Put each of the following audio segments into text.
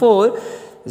4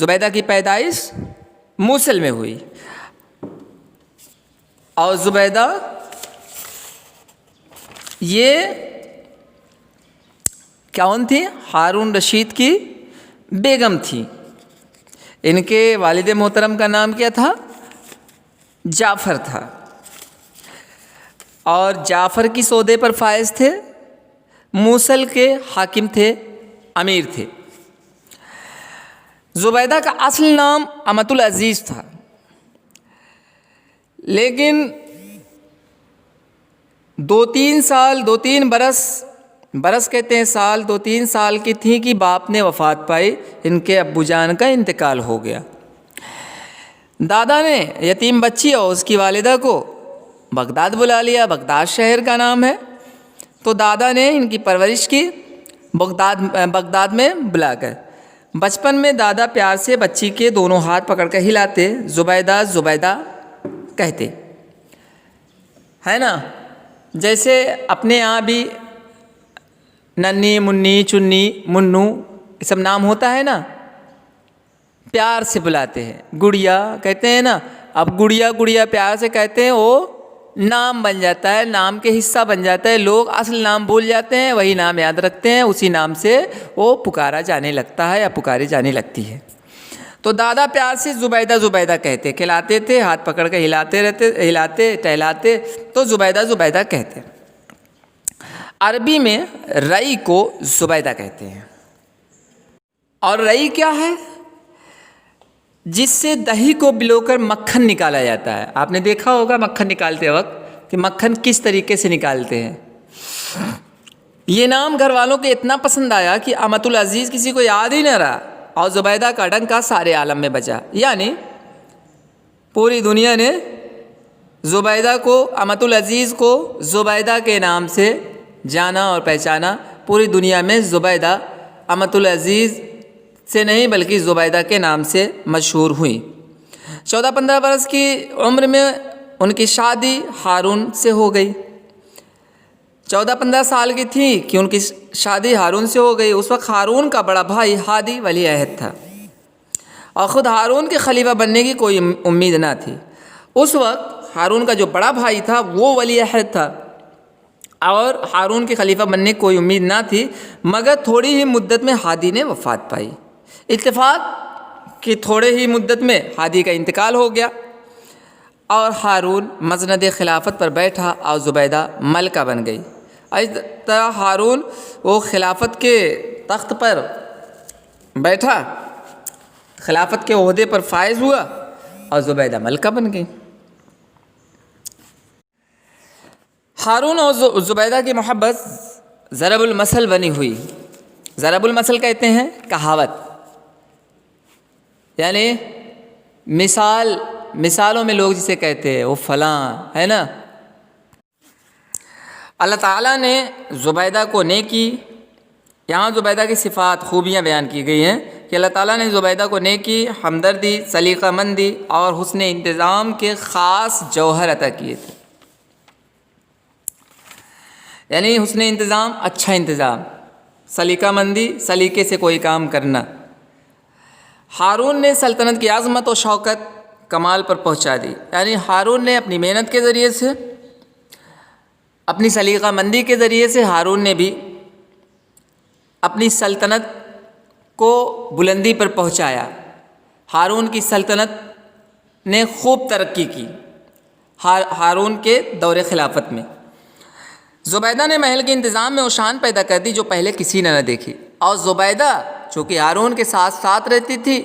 زبیدہ کی پیدائش موصل میں ہوئی، اور زبیدہ یہ کون تھی؟ ہارون رشید کی بیگم تھی۔ ان کے والد محترم کا نام کیا تھا؟ جعفر تھا، اور جعفر کی سودے پر فائز تھے، موصل کے حاکم تھے، امیر تھے۔ زبیدہ کا اصل نام امۃ العزیز تھا، لیکن 2-3 برس کہتے ہیں سال، 2-3 سال کی تھی کہ باپ نے وفات پائی، ان کے ابو جان کا انتقال ہو گیا۔ دادا نے یتیم بچی اور اس کی والدہ کو بغداد بلا لیا، بغداد شہر کا نام ہے، تو دادا نے ان کی پرورش کی بغداد میں بلا کر۔ بچپن میں دادا پیار سے بچی کے دونوں ہاتھ پکڑ کر ہلاتے، زبیدہ زبیدہ کہتے، ہے نا؟ جیسے اپنے یہاں بھی ننی، منی، چنی، منو یہ سب نام ہوتا ہے نا، پیار سے بلاتے ہیں۔ گڑیا کہتے ہیں نا، اب گڑیا گڑیا پیار سے کہتے ہیں، وہ نام بن جاتا ہے، نام کے حصہ بن جاتا ہے، لوگ اصل نام بھول جاتے ہیں، وہی نام یاد رکھتے ہیں، اسی نام سے وہ پکارا جانے لگتا ہے یا پکاری جانے لگتی ہے۔ تو دادا پیار سے زبیدہ زبیدہ کہتے، کھلاتے تھے، ہاتھ پکڑ کے ہلاتے ٹہلاتے، تو زبیدہ زبیدہ کہتے۔ عربی میں رئی کو زبیدہ کہتے ہیں۔ اور رئی کیا ہے؟ جس سے دہی کو بلو کر مکھن نکالا جاتا ہے۔ آپ نے دیکھا ہوگا مکھن نکالتے وقت کہ مکھن کس طریقے سے نکالتے ہیں۔ یہ نام گھر والوں کو اتنا پسند آیا کہ امۃ العزیز کسی کو یاد ہی نہ رہا، اور زبیدہ کا ڈنکا سارے عالم میں بجا، یعنی پوری دنیا نے زبیدہ کو، امۃ العزیز کو زبیدہ کے نام سے جانا اور پہچانا۔ پوری دنیا میں زبیدہ امۃ العزیز سے نہیں بلکہ زبیدہ کے نام سے مشہور ہوئی۔ 14-15 برس کی عمر میں ان کی شادی ہارون سے ہو گئی۔ 14-15 سال کی تھی کہ ان کی شادی ہارون سے ہو گئی۔ اس وقت ہارون کا بڑا بھائی ہادی ولی عہد تھا، اور خود ہارون کے خلیفہ بننے کی کوئی امید نہ تھی۔ اس وقت ہارون کا جو بڑا بھائی تھا وہ ولی عہد تھا، اور ہارون کے خلیفہ بننے کی کوئی امید نہ تھی، مگر تھوڑی ہی مدت میں ہادی نے وفات پائی۔ اتفاق کہ تھوڑے ہی مدت میں ہادی کا انتقال ہو گیا، اور ہارون مسند خلافت پر بیٹھا اور زبیدہ ملکہ بن گئی۔ اس طرح ہارون وہ خلافت کے تخت پر بیٹھا، خلافت کے عہدے پر فائز ہوا، اور زبیدہ ملکہ بن گئی۔ ہارون اور زبیدہ کی محبت ضرب المثل بنی ہوئی۔ ضرب المثل کہتے ہیں کہاوت، یعنی مثالوں میں لوگ جسے کہتے ہیں وہ فلاں ہے نا۔ اللہ تعالیٰ نے زبیدہ کو نیکی، یہاں زبیدہ کی صفات خوبیاں بیان کی گئی ہیں کہ اللہ تعالیٰ نے زبیدہ کو نیکی، ہمدردی، سلیقہ مندی اور حسن انتظام کے خاص جوہر عطا کیے تھے۔ یعنی حسن انتظام، اچھا انتظام، سلیقہ مندی، سلیقے سے کوئی کام کرنا۔ ہارون نے سلطنت کی عظمت و شوکت کمال پر پہنچا دی، یعنی ہارون نے اپنی محنت کے ذریعے سے، اپنی سلیقہ مندی کے ذریعے سے ہارون نے بھی اپنی سلطنت کو بلندی پر پہنچایا۔ ہارون کی سلطنت نے خوب ترقی کی ہارون کے دور خلافت میں۔ زبیدہ نے محل کے انتظام میں وہ شان پیدا کر دی جو پہلے کسی نے نہ دیکھی، اور زبیدہ چونکہ ہارون کے ساتھ ساتھ رہتی تھی،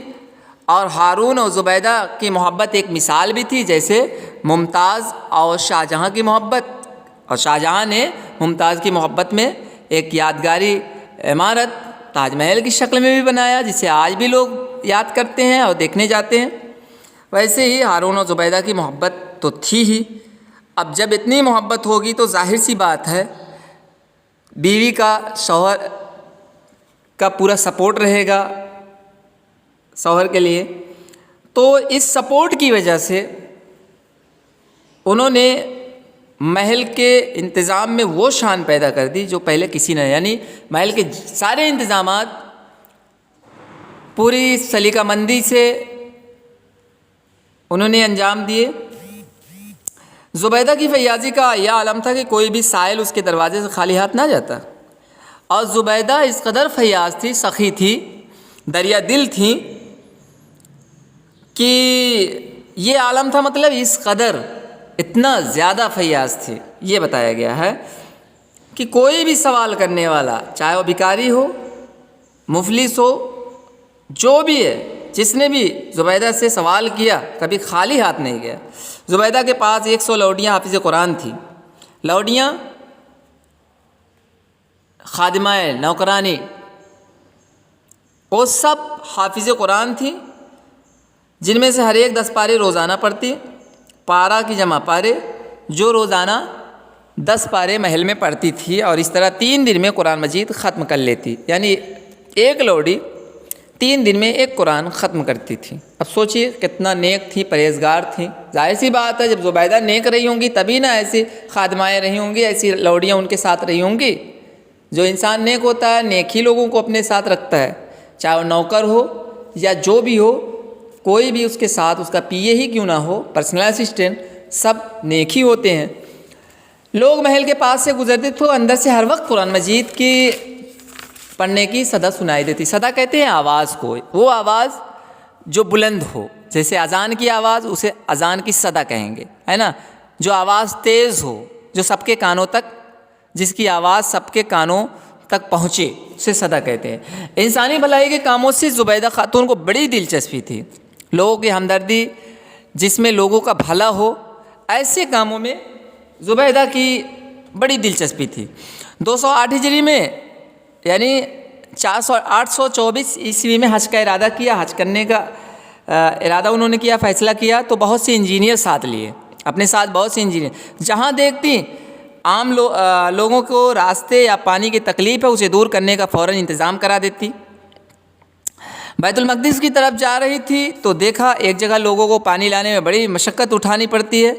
اور ہارون اور زبیدہ کی محبت ایک مثال بھی تھی، جیسے ممتاز اور شاہجہاں کی محبت، اور شاہجہاں نے ممتاز کی محبت میں ایک یادگاری عمارت تاج محل کی شکل میں بھی بنایا، جسے آج بھی لوگ یاد کرتے ہیں اور دیکھنے جاتے ہیں۔ ویسے ہی ہارون اور زبیدہ کی محبت تو تھی ہی۔ اب جب اتنی محبت ہوگی تو ظاہر سی بات ہے بیوی کا شوہر کا پورا سپورٹ رہے گا شوہر کے لیے، تو اس سپورٹ کی وجہ سے انہوں نے محل کے انتظام میں وہ شان پیدا کر دی جو پہلے کسی نے، یعنی محل کے سارے انتظامات پوری سلیقہ مندی سے انہوں نے انجام دیے۔ زبیدہ کی فیاضی کا یہ عالم تھا کہ کوئی بھی سائل اس کے دروازے سے خالی ہاتھ نہ جاتا، اور زبیدہ اس قدر فیاض تھی، سخی تھی، دریا دل تھی کہ یہ عالم تھا، مطلب اس قدر اتنا زیادہ فیاض تھی۔ یہ بتایا گیا ہے کہ کوئی بھی سوال کرنے والا، چاہے وہ بھکاری ہو، مفلس ہو، جو بھی ہے، جس نے بھی زبیدہ سے سوال کیا کبھی خالی ہاتھ نہیں گیا۔ زبیدہ کے پاس 100 لوڈیاں حافظ قرآن تھیں۔ لوڈیاں خادمہ نوکرانی، وہ سب حافظ قرآن تھیں، جن میں سے ہر ایک 10 پارے روزانہ پڑھتی، پارہ کی جمع پارے، جو روزانہ 10 پارے محل میں پڑھتی تھی، اور اس طرح 3 دن میں قرآن مجید ختم کر لیتی، یعنی ایک لوڈی 3 دن میں ایک قرآن ختم کرتی تھی۔ اب سوچئے کتنا نیک تھی، پرہیزگار تھی۔ ظاہر سی بات ہے جب زبیدہ نیک رہی ہوں گی تبھی نہ ایسی خادمائیں رہی ہوں گی، ایسی لوڈیاں ان کے ساتھ رہی ہوں گی۔ جو انسان نیک ہوتا ہے نیک ہی لوگوں کو اپنے ساتھ رکھتا ہے، چاہے وہ نوکر ہو یا جو بھی ہو، کوئی بھی اس کے ساتھ، اس کا پی اے ہی کیوں نہ ہو، پرسنل اسسٹنٹ، سب نیک ہی ہوتے ہیں۔ لوگ محل کے پاس سے گزرتے تو اندر سے ہر وقت قرآن مجید کی پڑھنے کی صدا سنائی دیتی۔ صدا کہتے ہیں آواز کو، وہ آواز جو بلند ہو، جیسے اذان کی آواز، اسے اذان کی صدا کہیں گے، ہے نا۔ جو آواز تیز ہو، جو سب کے کانوں تک، جس کی آواز سب کے کانوں تک پہنچے، اسے صدا کہتے ہیں۔ انسانی بھلائی کے کاموں سے زبیدہ خاتون کو بڑی دلچسپی تھی۔ لوگوں کی ہمدردی، جس میں لوگوں کا بھلا ہو، ایسے کاموں میں زبیدہ کی بڑی دلچسپی تھی۔ 208 ہجری میں یعنی 824 عیسوی میں حج کا ارادہ کیا، حج کرنے کا ارادہ انہوں نے کیا، فیصلہ کیا، تو بہت سے انجینئر ساتھ لیے، اپنے ساتھ بہت سے انجینئر۔ جہاں دیکھتی عام لوگوں کو راستے یا پانی کی تکلیف ہے، اسے دور کرنے کا فوراً انتظام کرا دیتی۔ بیت المقدس کی طرف جا رہی تھی تو دیکھا ایک جگہ لوگوں کو پانی لانے میں بڑی مشقت اٹھانی پڑتی ہے۔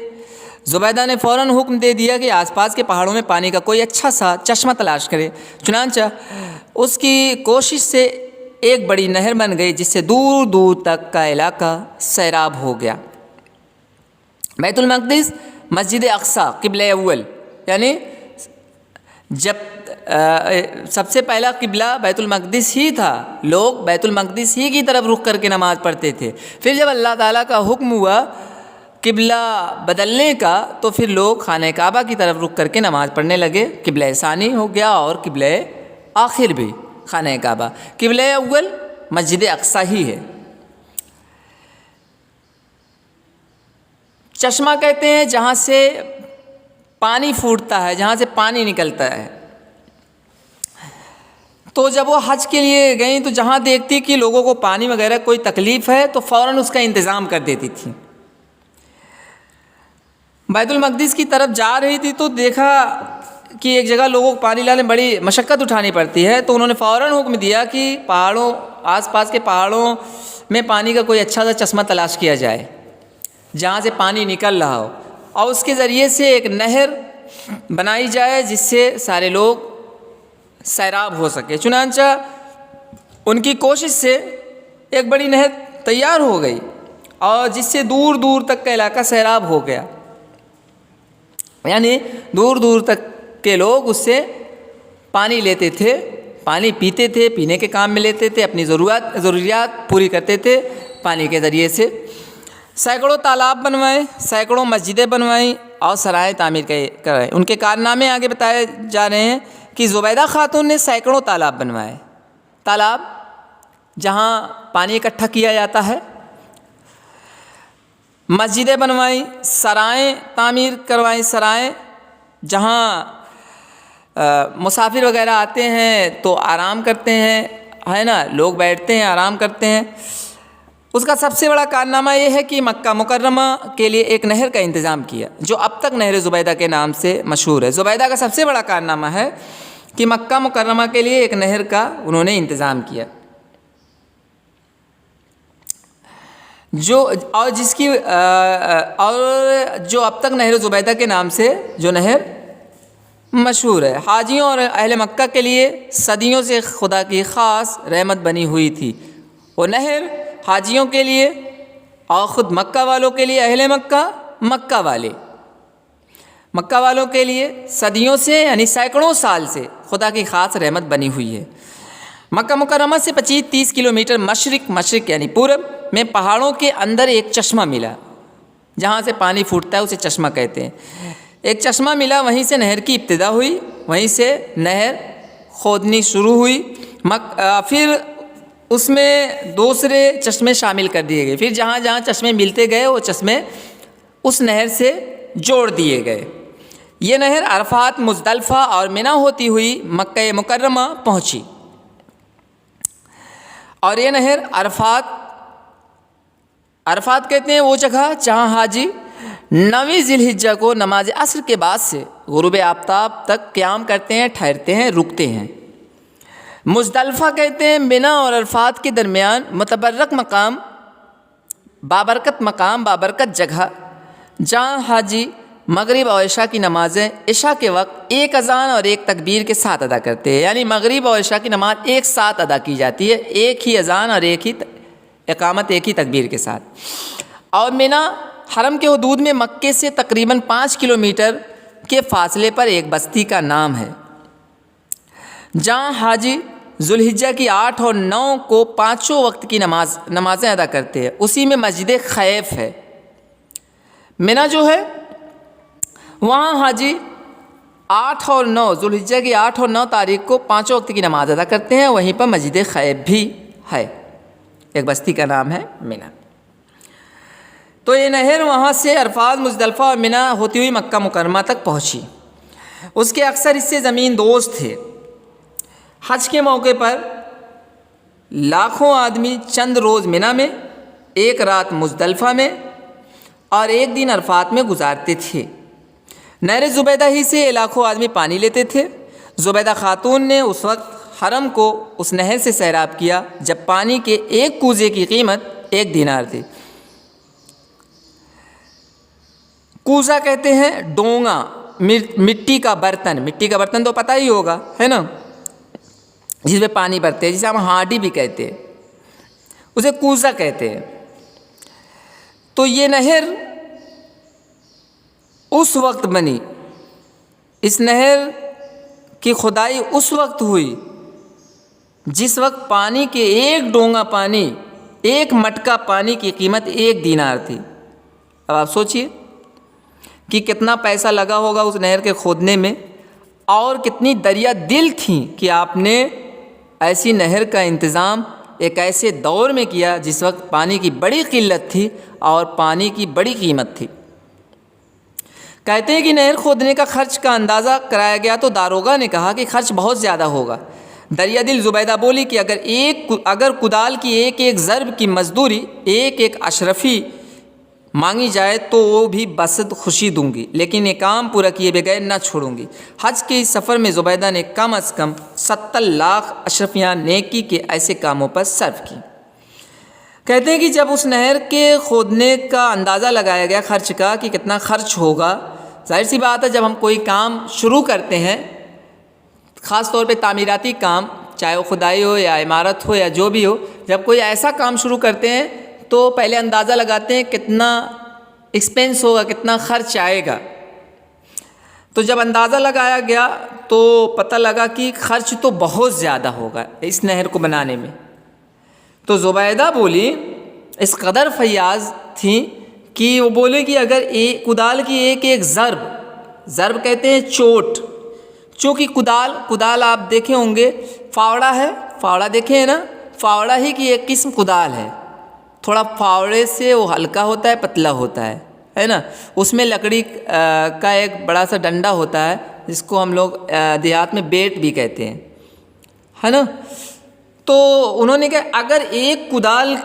زبیدہ نے فوراً حکم دے دیا کہ آس پاس کے پہاڑوں میں پانی کا کوئی اچھا سا چشمہ تلاش کرے۔ چنانچہ اس کی کوشش سے ایک بڑی نہر بن گئی، جس سے دور دور تک کا علاقہ سیراب ہو گیا۔ بیت المقدس، مسجد اقصی، قبلہ اول، یعنی جب سب سے پہلا قبلہ بیت المقدس ہی تھا، لوگ بیت المقدس ہی کی طرف رخ کر کے نماز پڑھتے تھے۔ پھر جب اللہ تعالیٰ کا حکم ہوا قبلہ بدلنے کا، تو پھر لوگ خانہ کعبہ کی طرف رخ کر کے نماز پڑھنے لگے۔ قبلہ ثانی ہو گیا اور قبلہ آخر بھی خانہ کعبہ۔ قبلہ اول مسجد اقصی ہی ہے۔ چشمہ کہتے ہیں جہاں سے پانی پھوٹتا ہے، جہاں سے پانی نکلتا ہے۔ تو جب وہ حج کے لیے گئیں تو جہاں دیکھتی کہ لوگوں کو پانی وغیرہ کوئی تکلیف ہے تو فوراً اس کا انتظام کر دیتی تھی۔ بیت المقدس کی طرف جا رہی تھی تو دیکھا کہ ایک جگہ لوگوں کو پانی لانے بڑی مشقت اٹھانی پڑتی ہے، تو انہوں نے فوراً حکم دیا کہ پہاڑوں، آس پاس کے پہاڑوں میں پانی کا کوئی اچھا سا چشمہ تلاش کیا جائے جہاں سے پانی نکل رہا ہو، اور اس کے ذریعے سے ایک نہر بنائی جائے جس سے سارے لوگ سیراب ہو سکے۔ چنانچہ ان کی کوشش سے ایک بڑی نہر تیار ہو گئی، اور جس سے دور دور تک کا علاقہ سیراب ہو گیا، یعنی دور دور تک کے لوگ اس سے پانی لیتے تھے، پانی پیتے تھے، پینے کے کام میں لیتے تھے، اپنی ضروریات پوری کرتے تھے پانی کے ذریعے سے۔ سینکڑوں تالاب بنوائے، سینکڑوں مسجدیں بنوائیں اور سرائیں تعمیر کرائے۔ ان کے کارنامے آگے بتائے جا رہے ہیں کہ زبیدہ خاتون نے سینکڑوں تالاب بنوائے، تالاب جہاں پانی اکٹھا کیا جاتا ہے، مسجدیں بنوائیں، سرائیں تعمیر کروائیں، سرائیں جہاں مسافر وغیرہ آتے ہیں تو آرام کرتے ہیں، ہے نا، لوگ بیٹھتے ہیں، آرام کرتے ہیں۔ اس کا سب سے بڑا کارنامہ یہ ہے کہ مکہ مکرمہ کے لیے ایک نہر کا انتظام کیا، جو اب تک نہر زبیدہ کے نام سے مشہور ہے۔ زبیدہ کا سب سے بڑا کارنامہ ہے کہ مکہ مکرمہ کے لیے ایک نہر کا انہوں نے انتظام کیا، اور جس کی اور جو اب تک نہر زبیدہ کے نام سے جو نہر مشہور ہے، حاجیوں اور اہل مکہ کے لیے صدیوں سے خدا کی خاص رحمت بنی ہوئی تھی، وہ نہر حاجیوں کے لیے اور خود مکہ والوں کے لیے، اہل مکہ، مکہ والوں کے لیے صدیوں سے یعنی سینکڑوں سال سے خدا کی خاص رحمت بنی ہوئی ہے۔ مکہ مکرمہ سے 25-30 کلومیٹر مشرق یعنی پورب میں پہاڑوں کے اندر ایک چشمہ ملا، جہاں سے پانی پھوٹتا ہے اسے چشمہ کہتے ہیں۔ ایک چشمہ ملا، وہیں سے نہر کی ابتدا ہوئی، وہیں سے نہر کھودنی شروع ہوئی، پھر اس میں دوسرے چشمے شامل کر دیے گئے، پھر جہاں جہاں چشمے ملتے گئے وہ چشمے اس نہر سے جوڑ دیے گئے۔ یہ نہر عرفات، مزدلفہ اور منی ہوتی ہوئی مکہ مکرمہ پہنچی، اور یہ نہر عرفات کہتے ہیں وہ جگہ جہاں حاجی 9 ذی الحجہ کو نماز عصر کے بعد سے غروب آفتاب تک قیام کرتے ہیں، ٹھہرتے ہیں، رکتے ہیں۔ مزدلفہ کہتے ہیں منی اور عرفات کے درمیان متبرک مقام، بابرکت جگہ، جہاں حاجی مغرب اور عشاء کی نمازیں عشاء کے وقت ایک اذان اور ایک تکبیر کے ساتھ ادا کرتے ہیں، یعنی مغرب اور عشاء کی نماز ایک ساتھ ادا کی جاتی ہے، ایک ہی اذان اور ایک ہی اقامت، ایک ہی تکبیر کے ساتھ۔ اور منی حرم کے حدود میں مکے سے تقریباً 5 کلومیٹر کے فاصلے پر ایک بستی کا نام ہے، جہاں حاجی ذوالحجہ کی 8 اور 9 کو پانچوں وقت کی نمازیں ادا کرتے ہیں۔ اسی میں مسجد خیف ہے۔ منی جو ہے وہاں حاجی 8 اور 9 ذوالحجہ کی 8 اور 9 تاریخ کو پانچوں وقت کی نماز ادا کرتے ہیں، وہیں پر مسجد خیف بھی ہے، ایک بستی کا نام ہے منی۔ تو یہ نہر وہاں سے عرفات، مزدلفہ اور منی ہوتی ہوئی مکہ مکرمہ تک پہنچی۔ اس کے اکثر حصے زمین دوست تھے۔ حج کے موقع پر لاکھوں آدمی چند روز منی میں، ایک رات مزدلفہ میں اور ایک دن عرفات میں گزارتے تھے۔ نہر زبیدہ ہی سے لاکھوں آدمی پانی لیتے تھے۔ زبیدہ خاتون نے اس وقت حرم کو اس نہر سے سیراب کیا جب پانی کے ایک کوزے کی قیمت 1 دینار تھی۔ کوزہ کہتے ہیں ڈونگا، مٹی کا برتن تو پتہ ہی ہوگا، ہے نا، جس میں پانی بھرتے ہیں، جسے ہم ہانڈی بھی کہتے ہیں، اسے کوزہ کہتے ہیں۔ تو یہ نہر اس وقت بنی، اس نہر کی کھدائی اس وقت ہوئی جس وقت پانی کے ایک ڈونگا پانی، ایک مٹکا پانی کی قیمت 1 دینار تھی۔ اب آپ سوچئے کہ کتنا پیسہ لگا ہوگا اس نہر کے کھودنے میں، اور کتنی دریا دل تھیں کہ آپ نے ایسی نہر کا انتظام ایک ایسے دور میں کیا جس وقت پانی کی بڑی قلت تھی اور پانی کی بڑی قیمت تھی۔ کہتے ہیں کہ نہر کھودنے کا خرچ کا اندازہ کرایا گیا تو داروغہ نے کہا کہ خرچ بہت زیادہ ہوگا۔ دریا دل زبیدہ بولی کہ اگر کدال کی ایک ضرب کی مزدوری 1 اشرفی مانگی جائے تو وہ بھی بصد خوشی دوں گی، لیکن یہ کام پورا کیے بغیر نہ چھوڑوں گی۔ حج کے اس سفر میں زبیدہ نے کم از کم 70 لاکھ اشرفیاں نیکی کے ایسے کاموں پر صرف کی۔ کہتے ہیں کہ جب اس نہر کے کھودنے کا اندازہ لگایا گیا خرچ کا کہ کتنا خرچ ہوگا، ظاہر سی بات ہے جب ہم کوئی کام شروع کرتے ہیں، خاص طور پہ تعمیراتی کام، چاہے وہ کھدائی ہو یا عمارت ہو یا جو بھی ہو، جب کوئی ایسا کام شروع کرتے ہیں تو پہلے اندازہ لگاتے ہیں کتنا ایکسپینس ہوگا، کتنا خرچ آئے گا۔ تو جب اندازہ لگایا گیا تو پتہ لگا کہ خرچ تو بہت زیادہ ہوگا اس نہر کو بنانے میں۔ تو زبیدہ بولی، اس قدر فیاض تھیں کہ وہ بولے کہ اگر کدال کی ایک ضرب کہتے ہیں چوٹ، چونکہ کدال آپ دیکھے ہوں گے، فاوڑا ہے، فاوڑا دیکھے ہیں نا، فاوڑا ہی کی ایک قسم کدال ہے، تھوڑا فاوڑے سے وہ ہلکا ہوتا ہے، پتلا ہوتا ہے نا، اس میں لکڑی کا ایک بڑا سا ڈنڈا ہوتا ہے جس کو ہم لوگ دیہات میں بیٹ بھی کہتے ہیں، ہے نا۔ تو انہوں نے کہا اگر ایک کدال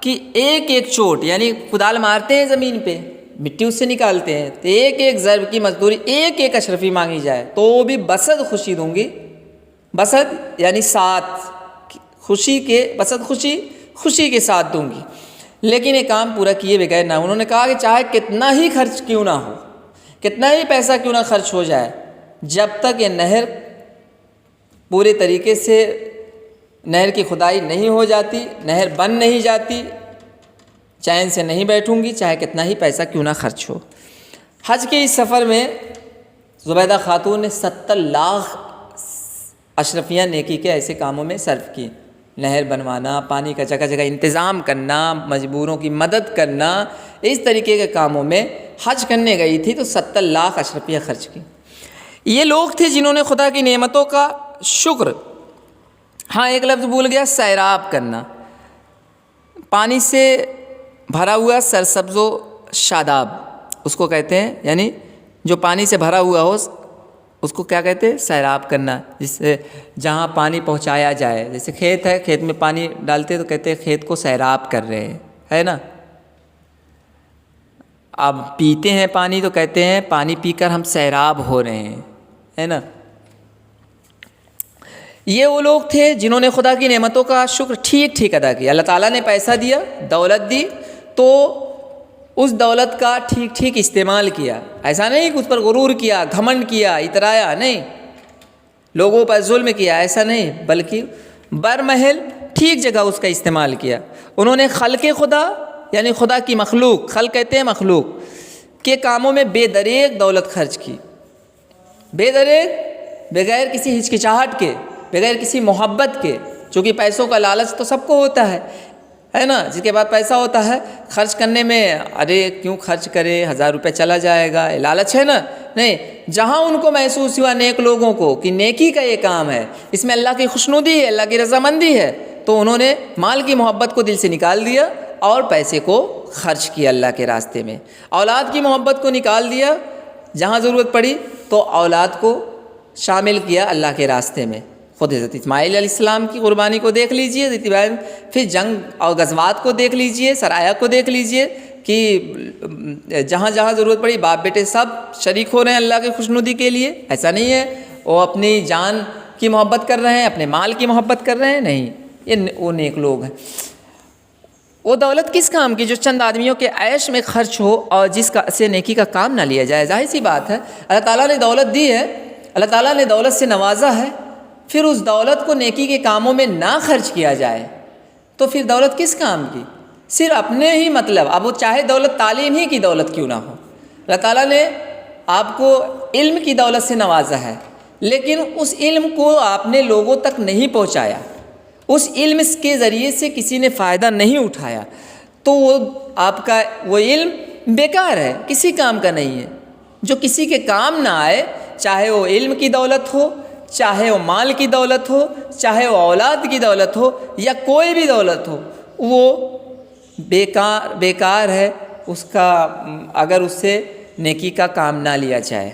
کی ایک چوٹ، یعنی کدال مارتے ہیں زمین پہ، مٹی اس سے نکالتے ہیں، تو ایک ضرب کی مزدوری 1 اشرفی مانگی جائے تو وہ بھی بصد خوشی دوں گی۔ بصد یعنی ساتھ، خوشی کے ساتھ دوں گی، لیکن یہ کام پورا کیے بغیر نہ۔ انہوں نے کہا کہ چاہے کتنا ہی خرچ کیوں نہ ہو، کتنا ہی پیسہ کیوں نہ خرچ ہو جائے، جب تک یہ نہر پورے طریقے سے نہر کی کھدائی نہیں ہو جاتی، نہر بن نہیں جاتی، چین سے نہیں بیٹھوں گی چاہے کتنا ہی پیسہ کیوں نہ خرچ ہو۔ حج کے اس سفر میں زبیدہ خاتون نے 70 لاکھ اشرفیہ نیکی کے ایسے کاموں میں صرف کی، نہر بنوانا، پانی کا جگہ جگہ انتظام کرنا، مجبوروں کی مدد کرنا، اس طریقے کے کاموں میں حج کرنے گئی تھی تو 70 لاکھ اشرفیہ خرچ کی۔ یہ لوگ تھے جنہوں نے خدا کی نعمتوں کا شکر، ہاں ایک لفظ بھول گیا، سیراب کرنا، پانی سے بھرا ہوا سرسبز و شاداب اس کو کہتے ہیں، یعنی جو پانی سے بھرا ہوا ہو اس کو کیا کہتے ہیں؟ سیراب کرنا، جس سے جہاں پانی پہنچایا جائے، جیسے کھیت ہے، کھیت میں پانی ڈالتے تو کہتے ہیں کھیت کو سیراب کر رہے ہیں، ہے نا۔ اب پیتے ہیں پانی تو کہتے ہیں پانی پی کر ہم سیراب ہو رہے ہیں، ہے نا۔ یہ وہ لوگ تھے جنہوں نے خدا کی نعمتوں کا شکر ٹھیک ٹھیک ادا کیا۔ اللہ تعالیٰ نے پیسہ دیا، دولت دی، تو اس دولت کا ٹھیک ٹھیک استعمال کیا، ایسا نہیں کہ اس پر غرور کیا، گھمنڈ کیا، اترایا نہیں، لوگوں پر ظلم کیا، ایسا نہیں، بلکہ برمحل ٹھیک جگہ اس کا استعمال کیا۔ انہوں نے خلق خدا یعنی خدا کی مخلوق، خلق کہتے ہیں مخلوق کے کاموں میں بے دریغ دولت خرچ کی، بے دریغ، بغیر کسی ہچکچاہٹ کے، بغیر کسی محبت کے، چونکہ پیسوں کا لالچ تو سب کو ہوتا ہے نا، جس کے بعد پیسہ ہوتا ہے خرچ کرنے میں، ارے کیوں خرچ کرے، 1000 روپے چلا جائے گا، لالچ ہے نا۔ نہیں، جہاں ان کو محسوس ہوا نیک لوگوں کو کہ نیکی کا یہ کام ہے، اس میں اللہ کی خوشنودی ہے، اللہ کی رضامندی ہے، تو انہوں نے مال کی محبت کو دل سے نکال دیا اور پیسے کو خرچ کیا اللہ کے راستے میں۔ اولاد کی محبت کو نکال دیا، جہاں ضرورت پڑی تو اولاد کو شامل کیا اللہ کے راستے میں۔ خود حضرت اسماعیل علیہ السلام کی قربانی کو دیکھ لیجئے، حضرت ابراہیم، پھر جنگ اور غزوات کو دیکھ لیجئے، سرایا کو دیکھ لیجئے کہ جہاں جہاں ضرورت پڑی باپ بیٹے سب شریک ہو رہے ہیں اللہ کی خوشنودی کے لیے۔ ایسا نہیں ہے وہ اپنی جان کی محبت کر رہے ہیں، اپنے مال کی محبت کر رہے ہیں، نہیں، یہ وہ نیک لوگ ہیں۔ وہ دولت کس کام کی جو چند آدمیوں کے عیش میں خرچ ہو اور جس کا سے نیکی کا کام نہ لیا جائے۔ ظاہر سی بات ہے، اللہ تعالیٰ نے دولت دی ہے، اللہ تعالیٰ نے دولت سے نوازا ہے، پھر اس دولت کو نیکی کے کاموں میں نہ خرچ کیا جائے تو پھر دولت کس کام کی؟ صرف اپنے ہی مطلب، اب وہ چاہے دولت تعلیم ہی کی دولت کیوں نہ ہو، اللہ تعالیٰ نے آپ کو علم کی دولت سے نوازا ہے، لیکن اس علم کو آپ نے لوگوں تک نہیں پہنچایا، اس علم کے ذریعے سے کسی نے فائدہ نہیں اٹھایا، تو وہ آپ کا وہ علم بیکار ہے، کسی کام کا نہیں ہے۔ جو کسی کے کام نہ آئے، چاہے وہ علم کی دولت ہو، چاہے وہ مال کی دولت ہو، چاہے وہ اولاد کی دولت ہو، یا کوئی بھی دولت ہو، وہ بیکار ہے، اس کا اگر اس سے نیکی کا کام نہ لیا جائے۔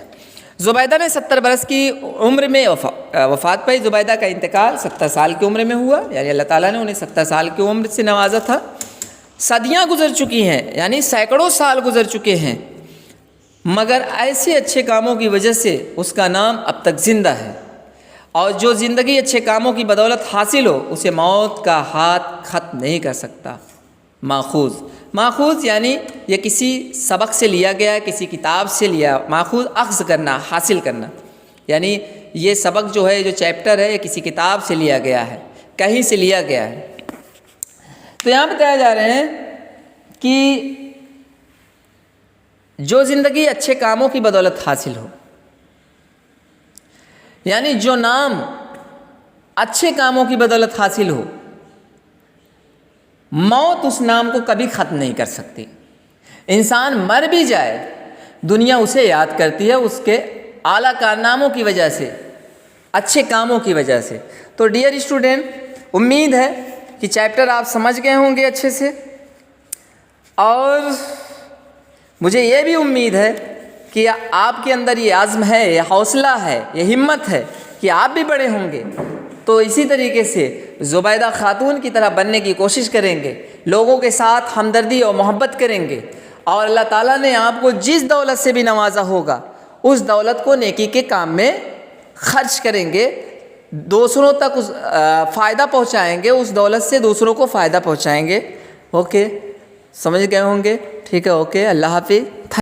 زبیدہ نے 70 برس کی عمر میں وفات پائی۔ زبیدہ کا انتقال 70 سال کی عمر میں ہوا، یعنی اللہ تعالیٰ نے انہیں 70 سال کی عمر سے نوازا تھا۔ صدیاں گزر چکی ہیں، یعنی سینکڑوں سال گزر چکے ہیں، مگر ایسے اچھے کاموں کی وجہ سے اس کا نام اب تک زندہ ہے، اور جو زندگی اچھے کاموں کی بدولت حاصل ہو اسے موت کا ہاتھ ختم نہیں کر سکتا۔ ماخوذ یعنی یہ کسی سبق سے لیا گیا ہے، کسی کتاب سے لیا، ماخوذ اخذ کرنا، حاصل کرنا، یعنی یہ سبق جو ہے، جو چیپٹر ہے، یہ کسی کتاب سے لیا گیا ہے، کہیں سے لیا گیا ہے۔ تو یہاں بتایا جا رہے ہیں کہ جو زندگی اچھے کاموں کی بدولت حاصل ہو، یعنی جو نام اچھے کاموں کی بدولت حاصل ہو، موت اس نام کو کبھی ختم نہیں کر سکتی۔ انسان مر بھی جائے، دنیا اسے یاد کرتی ہے اس کے اعلیٰ کارناموں کی وجہ سے، اچھے کاموں کی وجہ سے۔ تو ڈیئر اسٹوڈنٹ، امید ہے کہ چیپٹر آپ سمجھ گئے ہوں گے اچھے سے، اور مجھے یہ بھی امید ہے کہ آپ کے اندر یہ عزم ہے، یہ حوصلہ ہے، یہ ہمت ہے کہ آپ بھی بڑے ہوں گے تو اسی طریقے سے زبیدہ خاتون کی طرح بننے کی کوشش کریں گے، لوگوں کے ساتھ ہمدردی اور محبت کریں گے، اور اللہ تعالیٰ نے آپ کو جس دولت سے بھی نوازا ہوگا اس دولت کو نیکی کے کام میں خرچ کریں گے، دوسروں تک فائدہ پہنچائیں گے، اس دولت سے دوسروں کو فائدہ پہنچائیں گے۔ اوکے، سمجھ گئے ہوں گے؟ ٹھیک ہے، اوکے، اللہ حافظ۔